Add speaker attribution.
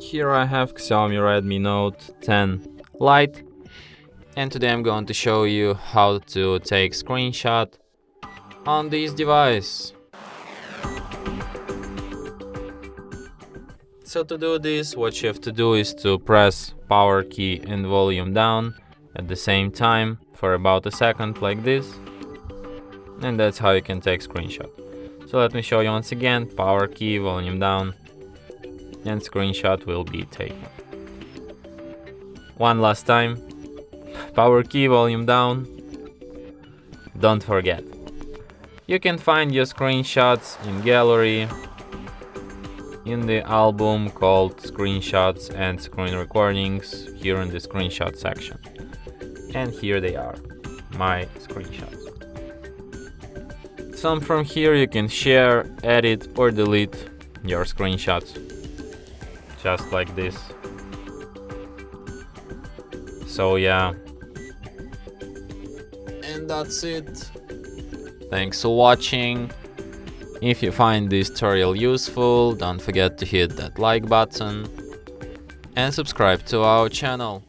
Speaker 1: Here I have XIAOMI Redmi Note 10 Lite, and today I'm going to show you how to take screenshot on this device. So to do this, what you have to do is to press power key and volume down at the same time for about a second like this, and that's how you can take screenshot. So let me show you once again: power key, volume down, and screenshot will be taken. One last time: power key, volume down. Don't forget. You can find your screenshots in gallery, in the album called Screenshots and Screen Recordings, here in the screenshot section. And here they are, my screenshots. Some from here you can share, edit or delete your screenshots, just like this. So yeah, and that's it. Thanks for watching. If you find this tutorial useful, don't forget to hit that like button and subscribe to our channel.